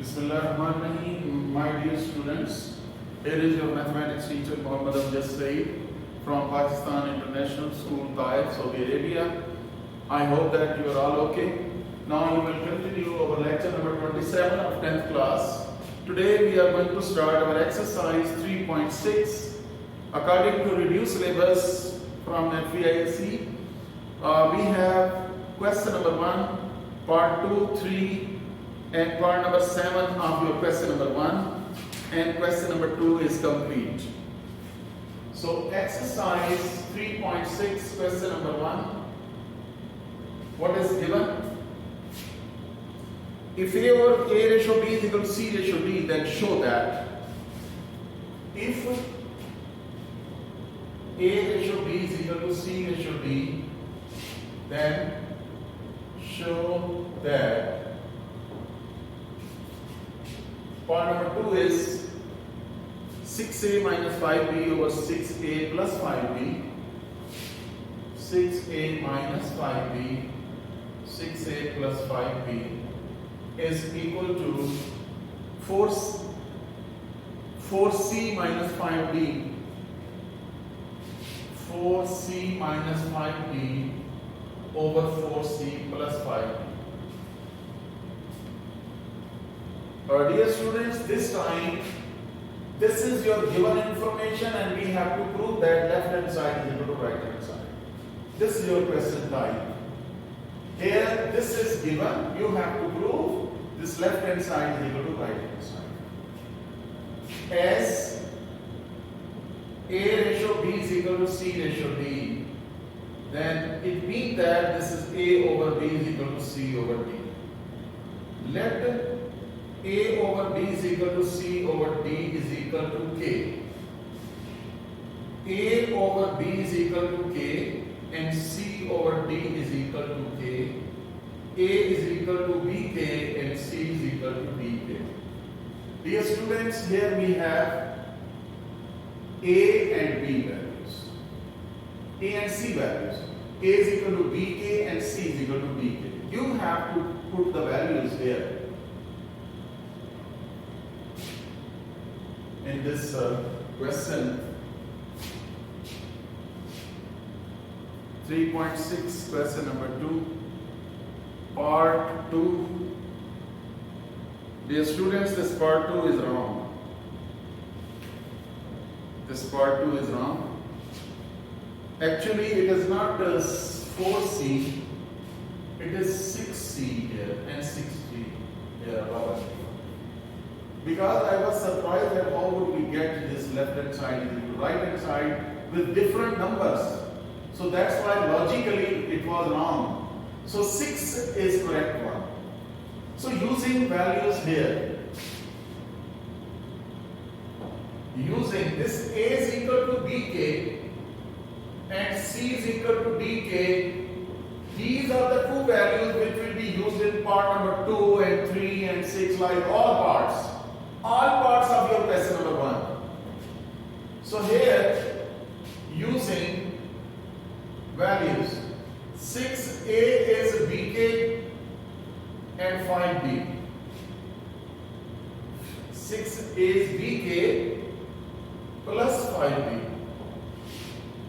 Bismillahirrahmanirrahim, my dear students. Here is your mathematics teacher Muhammad Amjad Saeed from Pakistan International School, Taif, Saudi Arabia. I hope that you are all okay. Now we will continue our lecture number 27 of 10th class. Today we are going to start our exercise 3.6 according to review syllabus from FEISE. We have question number 1, part 2, 3 and part number 7 of your question number 1 and question number 2 is complete. So exercise 3.6 question number 1, what is given? If A over A ratio B is equal to C ratio D, then show that if A ratio B is equal to C ratio D, then show that part number 2 is 6A minus 5B over 6A plus 5B. 6A minus 5B, 6A plus 5B is equal to 4C minus 5D. 4C minus 5D over 4C plus 5D. Dear students, this time, this is your given information and we have to prove that left hand side is equal to right hand side. This is your question type. Here, this is given, you have to prove this left hand side is equal to right hand side. As A ratio B is equal to C ratio D, then it means that this is A over B is equal to C over D. Let A over B is equal to C over D is equal to K. A over B is equal to K and C over D is equal to K. A is equal to BK and C is equal to DK. Dear students, here we have A and B values. A and C values. A is equal to BK and C is equal to DK. You have to put the values here. In this question 3.6 question number 2 part 2. Dear students, this part 2 is wrong. This part 2 is wrong. Actually it is not 4C, it is 6C here and 6D here. Because I was surprised that how would we get this left hand side into right hand side with different numbers. So that's why logically it was wrong. So 6 is correct one. So using values here, using this A is equal to BK and C is equal to DK, these are the two values which will be used in part number 2 and 3 and 6, like all parts. All parts of your question number 1. So here, using values, 6A is BK and 5B. 6A is BK plus 5B.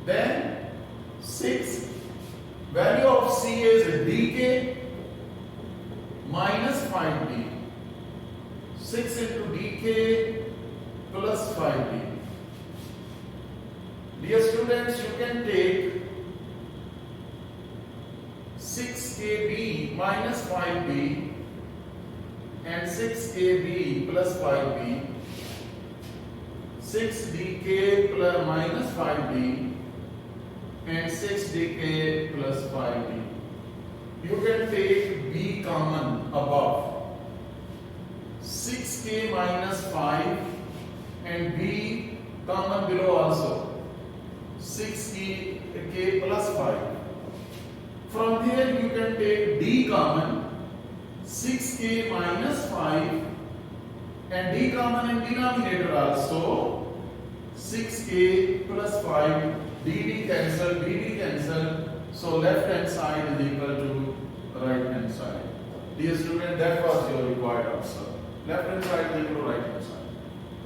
Then 6, value of C is DK minus 5B. 6 into DK plus 5B. Dear students, you can take 6KB minus 5B and 6KB plus 5B, 6DK plus minus 5B and 6DK plus 5B. You can take B common above. 6K minus 5 and B common below also. 6K plus 5. From here you can take D common. 6K minus 5 and D common in denominator also. 6K plus 5, DD cancel, DD cancel. So left hand side is equal to right hand side. Dear student, that was your required answer. left hand side is equal to right hand side.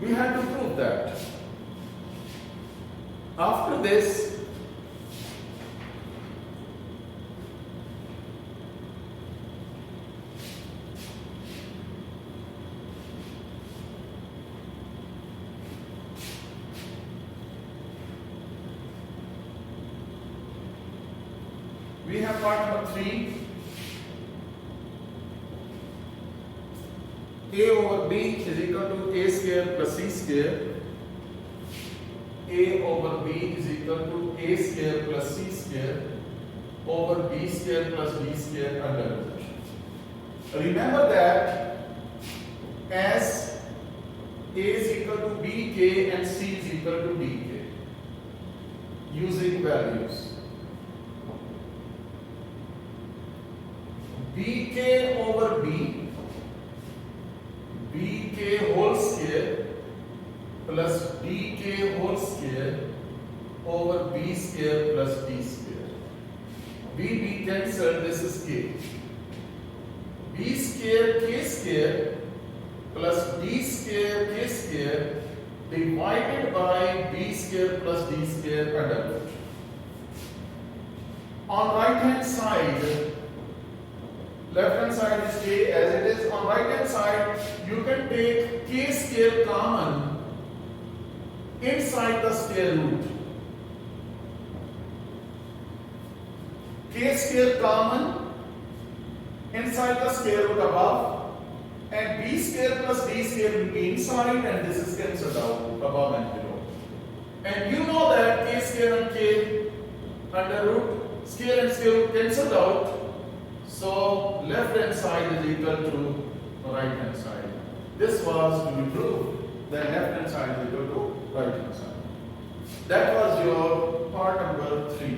We had to prove that. After this, we have part number 3. A over B is equal to A square plus C square. A over B is equal to A square plus C square over B square plus D square under root. Remember that as A is equal to BK and C is equal to DK using values. BK over B, BK whole square plus DK whole square over B square plus D square. B cancelled, this is K. B square K square plus D square K square divided by B square plus D square under root. On right hand side, left hand side is K as it is. On right hand side, you can take K square common inside the square root. K square common inside the square root above, and B square plus D square will be inside, and this is cancelled out above and below. And you know that K square and K under root, square and square root cancelled out. So left hand side is equal to right hand side. This was to be proved that left hand side is equal to right hand side. That was your part number 3.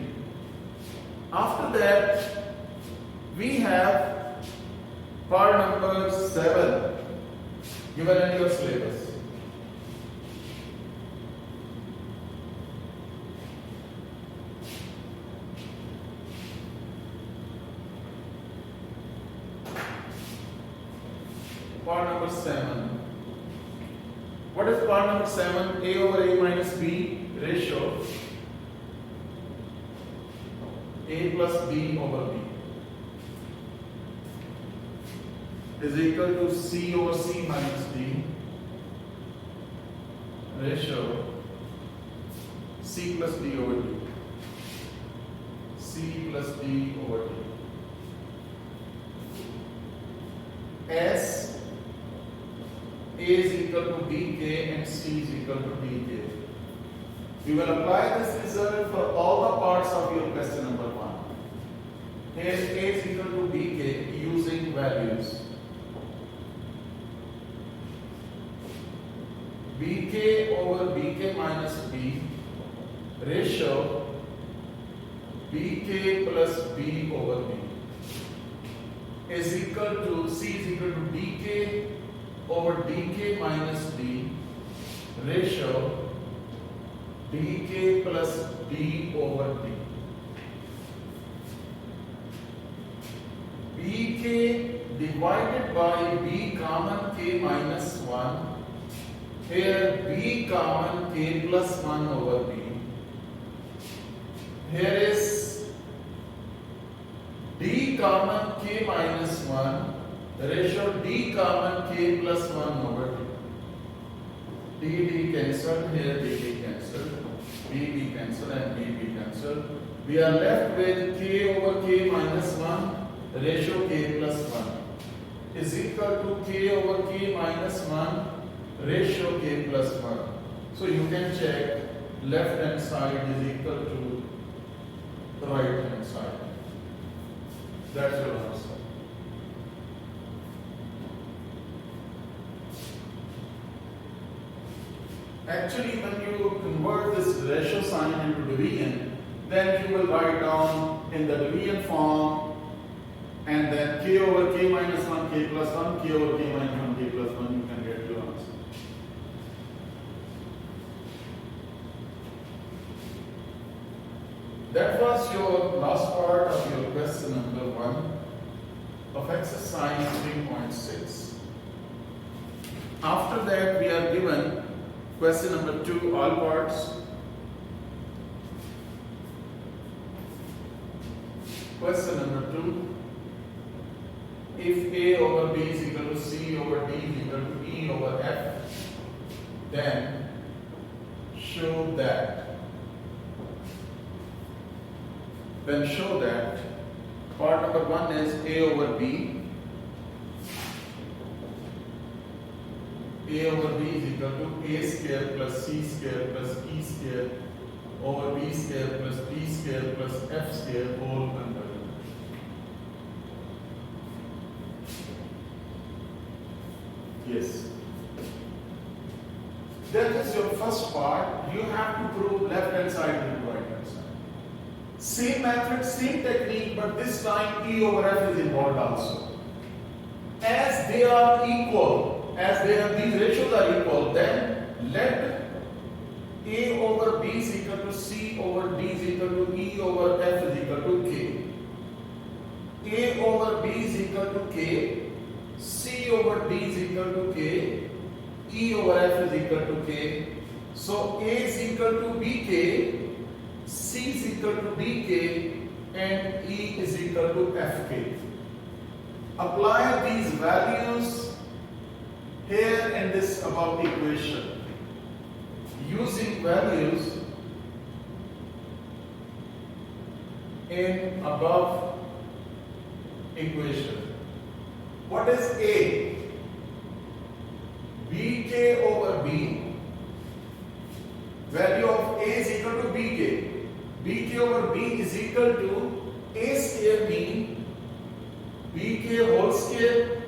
After that, we have part number 7 given in your syllabus. Part number 7. What is part number 7? A over A minus B ratio. A plus B over B is equal to C over C minus D ratio C plus D over D. C plus D over D. S A is equal to BK and C is equal to DK. We will apply this result for all the parts of your question number 1. Here A is equal to BK using values. BK over BK minus B ratio BK plus B over B is equal to C is equal to DK over DK minus D ratio DK plus D over D. BK divided by B common K minus 1. Here B common K plus 1 over B. Here is D common K minus 1 ratio D common K plus 1 over D. D cancelled, here D cancelled, B cancelled and B cancelled. We are left with K over K minus 1 ratio K plus 1 is equal to K over K minus 1 ratio K plus 1. So you can check left hand side is equal to the right hand side. That's your answer. Actually, when you convert this ratio sign into division, then you will write down in the division form and then K over K minus 1, K plus 1, K over K minus 1, K plus 1, you can get your answer. That was your last part of your question number 1 of exercise 3.6. After that, we are given question number 2, all parts. Question number 2. If A over B is equal to C over D is equal to E over F, then show that. Part number 1 is A over B. A over B is equal to A square plus C square plus E square over B square plus D square plus F square whole under root. Yes. That is your first part. You have to prove left hand side and right hand side. Same method, same technique, but this time E over F is involved also. As they are equal, these ratios are equal, then let A over B is equal to C over D is equal to E over F is equal to K. A over B is equal to K, C over D is equal to K, E over F is equal to K. So A is equal to BK, C is equal to DK, and E is equal to FK. Apply these values here in this above equation. Using values in above equation. What is A? BK over B. Value of A is equal to BK. BK over B is equal to A square mean BK whole square,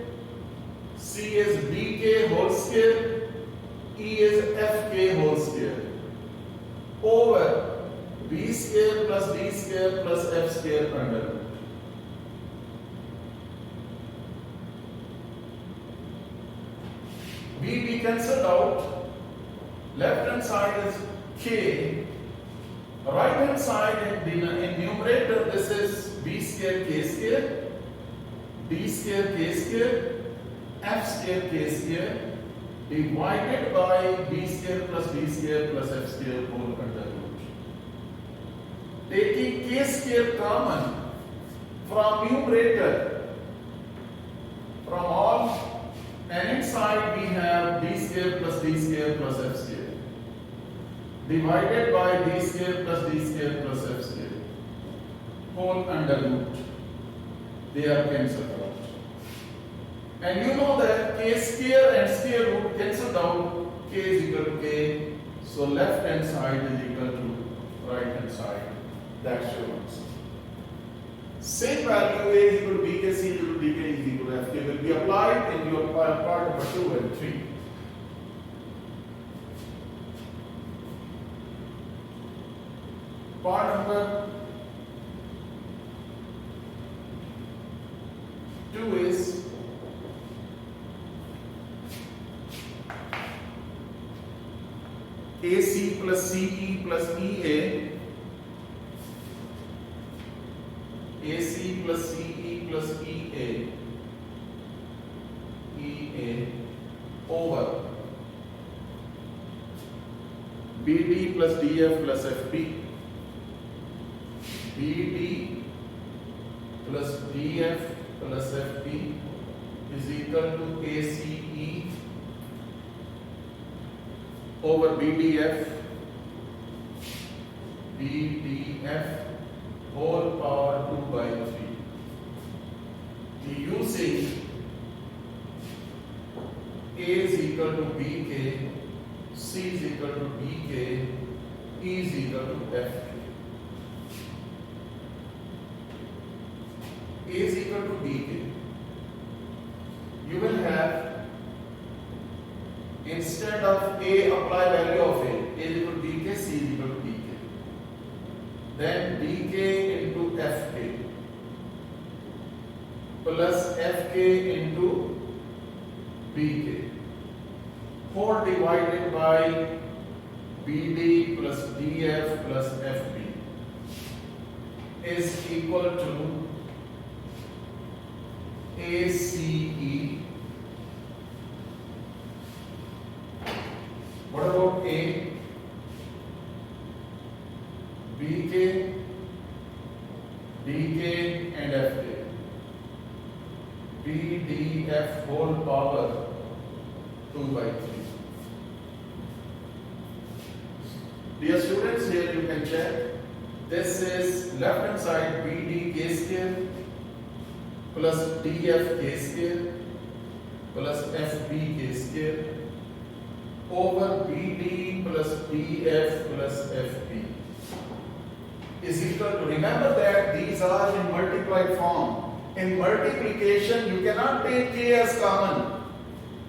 C is BK whole square, E is FK whole square over B square plus D square plus F square under root. B cancelled out. Left hand side is K. Right hand side in numerator this is B square K square, D square K square, F square K square divided by B square plus D square plus F square whole under root. Taking K square common from numerator, from all, and inside we have D square plus D square plus F square divided by D square plus D square plus F square whole under root. They are cancelled out. And you know that K square and square root cancelled out. K is equal to K. So left hand side is equal to right hand side. That's your answer. Same value A is equal to BK, C is equal to DK is equal to FK will be applied in your part number 2 and 3. Part number 2 is AC plus CE plus EA, AC plus CE plus EA over BD plus DF plus FB. BD plus DF plus FB is equal to ACE over BDF whole power 2 by 3. Using A is equal to BK, C is equal to DK, E is equal to FK. A is equal to BK. You will have, instead of A, apply value of A is equal to BK, C is equal to DK. Then DK into FK plus FK into BK whole divided by BD plus DF plus FB is equal to ACE f whole power 2 by 3. Dear students, here you can check. This is left hand side BD k square plus DF k square plus FB k square over BD plus DF plus FB is equal to, remember that these are in multiplied form. In multiplication, you cannot take k as common.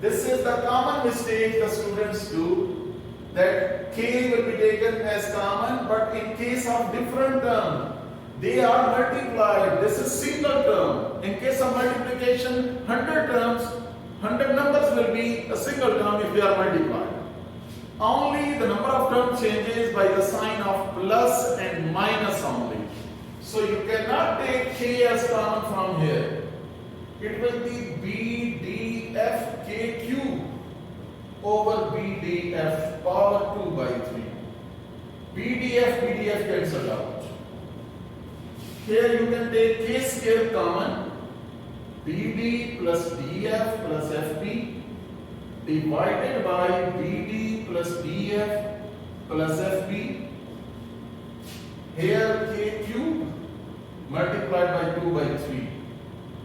This is the common mistake the students do, that k will be taken as common, but in case of different term, they are multiplied. This is single term. In case of multiplication, 100 terms, 100 numbers will be a single term if they are multiplied. Only the number of terms changes by the sign of plus and minus only. So you cannot take k as common from here. It will be BDF cube over BDF power 2 by 3. BDF cancelled out. Here you can take k square common. BD plus DF plus FB divided by BD plus DF plus FB. Here k cube multiplied by 2 by 3.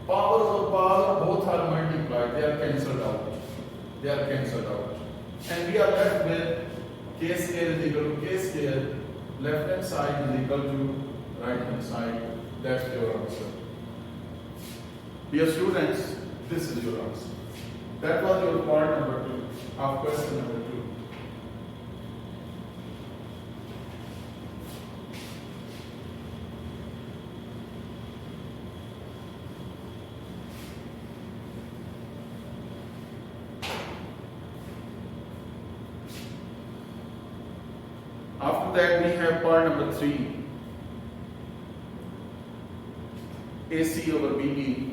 Powers of power both are multiplied, they are cancelled out. They are cancelled out. And we are left with k square is equal to k square, left hand side is equal to right hand side. That's your answer. Dear students, this is your answer. That was your part number 2 of question number 2. After that, we have part number 3. AC over BD.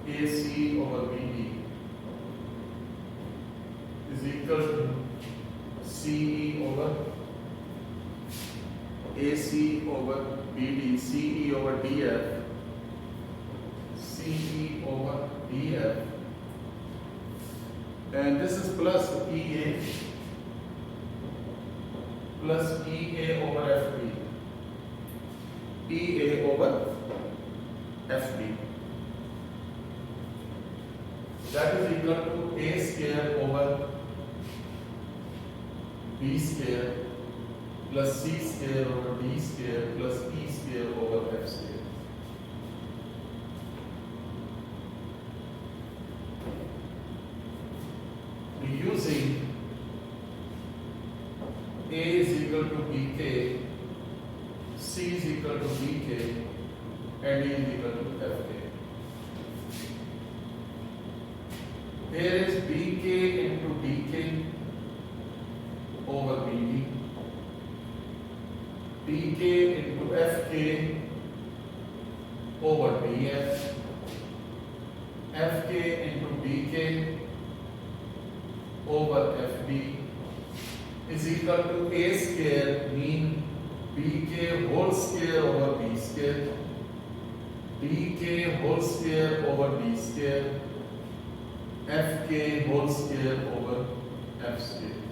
AC over BD is equal to CE over AC over BD, CE over DF, CE over DF, and this is plus EA over FB, EA over FB. That is equal to A square over B square plus C square over D square plus E square over F square. Using A is equal to BK, C is equal to BK, and E is equal to FK. Here is BK into DK over BD, BK into FK over DF, FK into DK over FD is equal to A square, mean BK whole square over B square, DK whole square over D square, FK whole square over F square.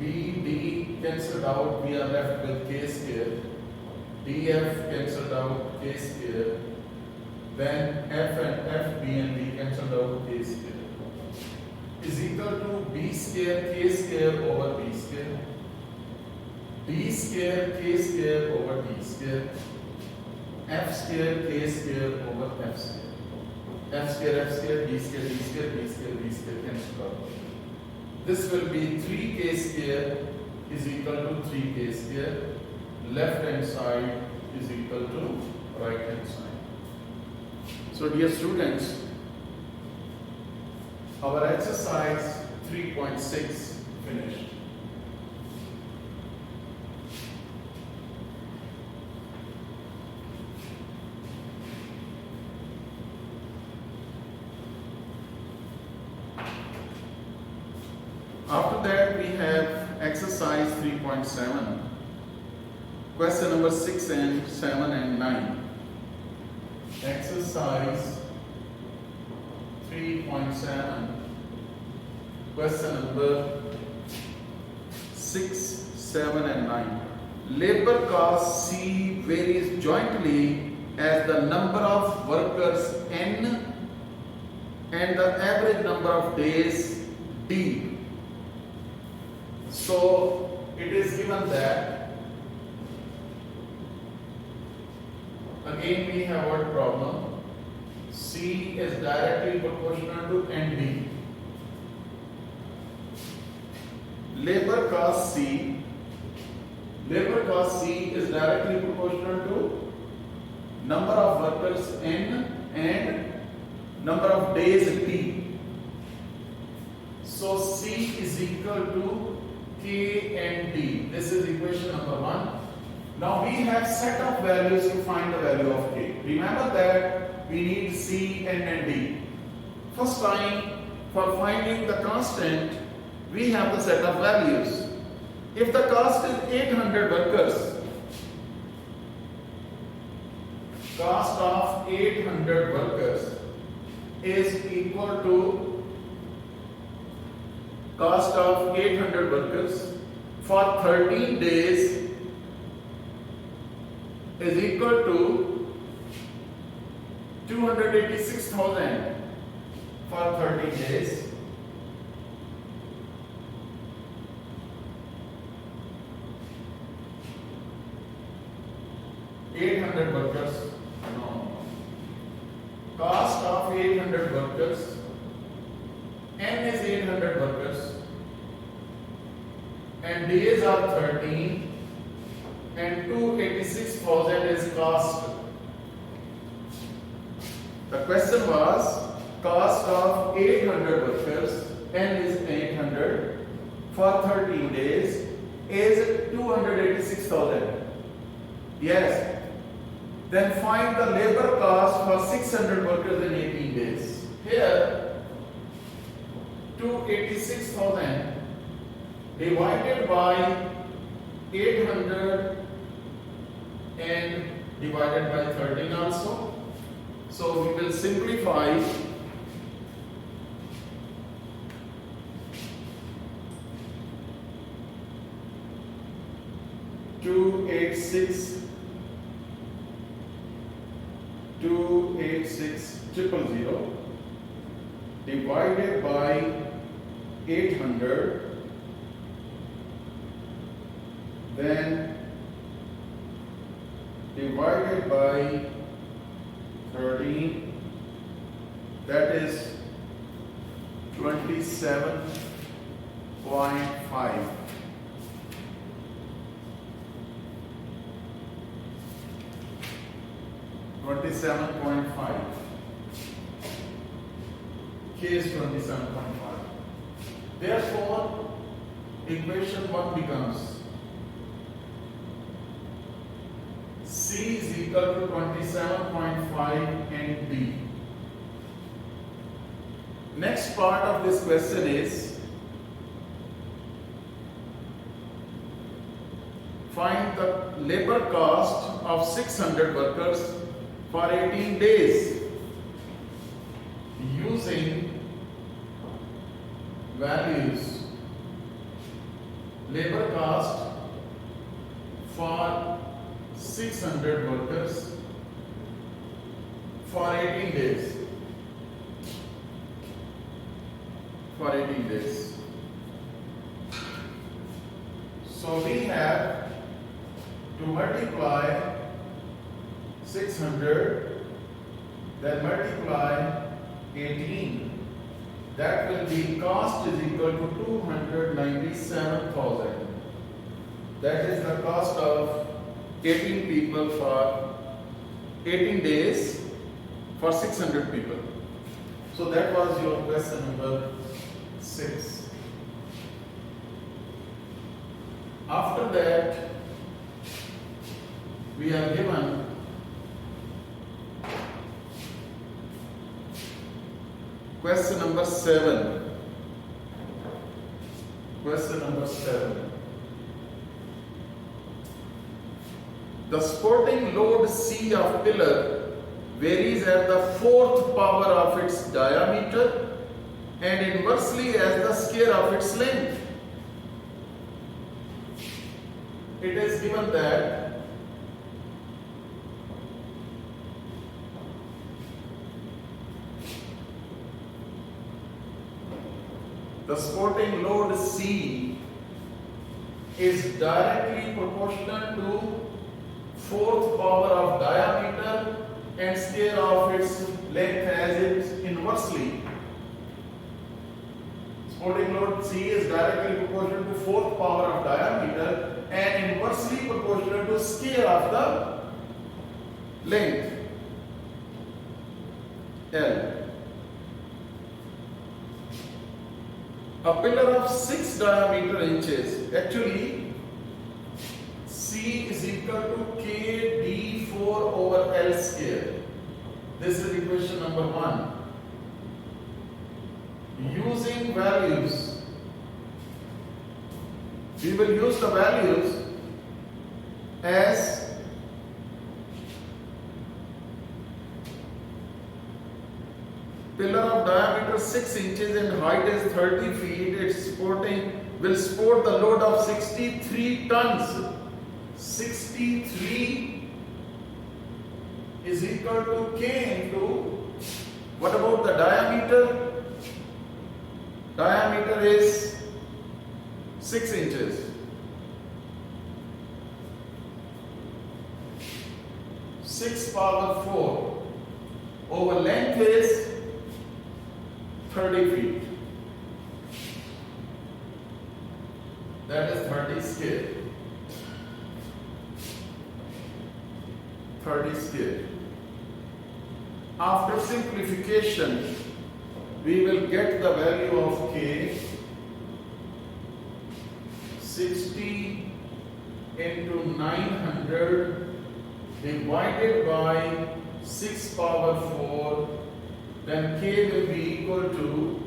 BD cancelled out, we are left with K square. DF cancelled out, K square. Then F and FB and D cancelled out, K square. Is equal to B square, K square over B square. D square, K square over D square. F square, K square over F square. F square, D square, D square, D square, D square cancelled out. This will be 3K square is equal to 3K square. Left hand side is equal to right hand side. So dear students, our exercise 3.6 finished. After that, we have exercise 3.7. Question number 6 and 7 and 9. Exercise 3.7. Question number 6, 7 and 9. Labor cost C varies jointly as the number of workers N and the average number of days D. So it is given that, again we have word problem, C is directly proportional to ND. Labor cost C is directly proportional to number of workers N and number of days D. So C is equal to K and D. This is equation number 1. Now we have set of values to find the value of K. Remember that we need C and D. First time for finding the constant, we have the set of values. If the cost is 800 workers, cost of 800 workers is equal to cost of 800 workers for 13 days is equal to 286,000 for 13 days. Workers, no. Cost of 800 workers, N is 800 workers, and days are 13, and 286,000 is cost. The question was cost of 800 workers, N is 800, for 13 days is 286,000. Yes. Then find the labor cost for 600 workers in 18 days. Here, 286,000 divided by 800 and divided by 13 also. So we will simplify. Two eight six 286,000 divided by 800, then divided by 13, that is 27.5. K is 27.5. Therefore, equation 1 becomes C is equal to 27.5 and D. Next part of this question is find the labor cost of 600 workers for 18 days using values. Labor cost for 600 workers for 18 days. For 18 days. So we have to multiply 600, then multiply 18. That will be cost is equal to 297,000. That is the cost of 18 people for 18 days for 600 people. So that was your question number 6. After that, we are given question number 7. Question number 7. The supporting load C of pillar varies at the fourth power of its diameter and inversely as the square of its length. It is given that the supporting load C is directly proportional to fourth power of diameter and square of its length as it inversely. Supporting load C is directly proportional to fourth power of diameter and inversely proportional to square of the length L. A pillar of 6 diameter inches, actually C is equal to K D4 over L square. This is equation number 1. Using values, we will use the values as pillar of diameter 6 inches and height is 30 feet. Its will support the load of 63 tons. 63 is equal to K into, what about the diameter? Diameter is 6 inches. 6 power 4 over length is 30 feet. That is 30 square. 30 square. After simplification, we will get the value of K 60 into 900 divided by 6 power 4, then K will be equal to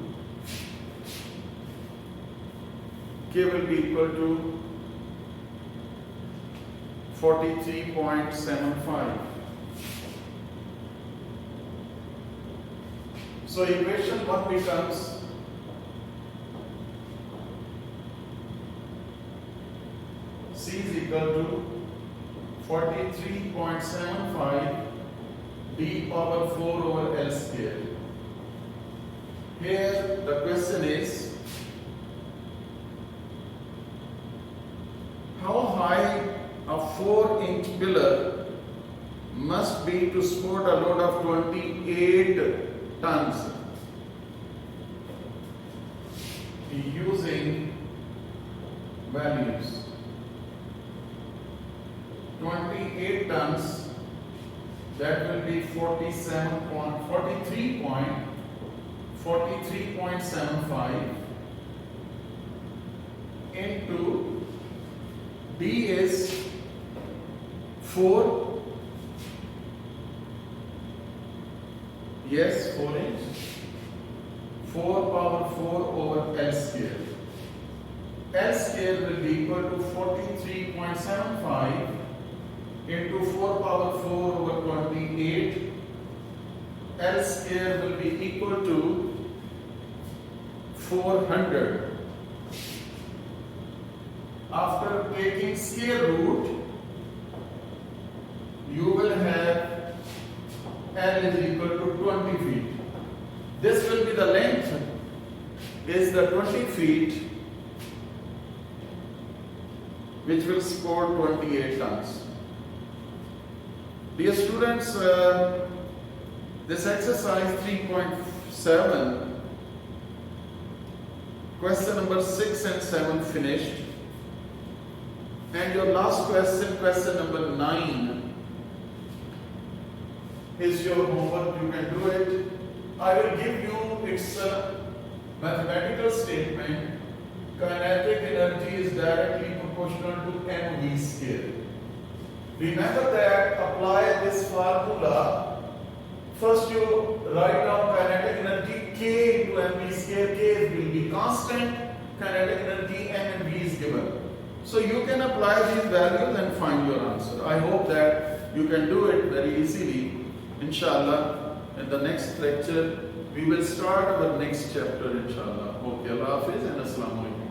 43.75. So equation 1 becomes C is equal to 43.75 D power 4 over L square. Here the question is, how high a 4-inch pillar must be to support a load of 28 tons using values. 28 tons, that will be 43.75 into D is 4. Yes, 4 inch. 4 power 4 over L square. L square will be equal to 43.75 into 4 power 4 over 28. L square will be equal to 400. After taking square root, you will have L is equal to 20 feet. This will be the length, is the 20 feet, which will support 28 tons. Dear students, this exercise 3.7, question number 6 and 7 finished. And your last question, question number 9, is your homework. You can do it. I will give you its mathematical statement. Kinetic energy is directly proportional to mv square. Remember that, apply this formula. First you write down kinetic energy K into mv square. K will be constant. Kinetic energy m and v is given. So you can apply these values and find your answer. I hope that you can do it very easily. Inshallah, in the next lecture, we will start our next chapter, inshallah. Okay, Allah Hafiz and Assalamu Alaikum.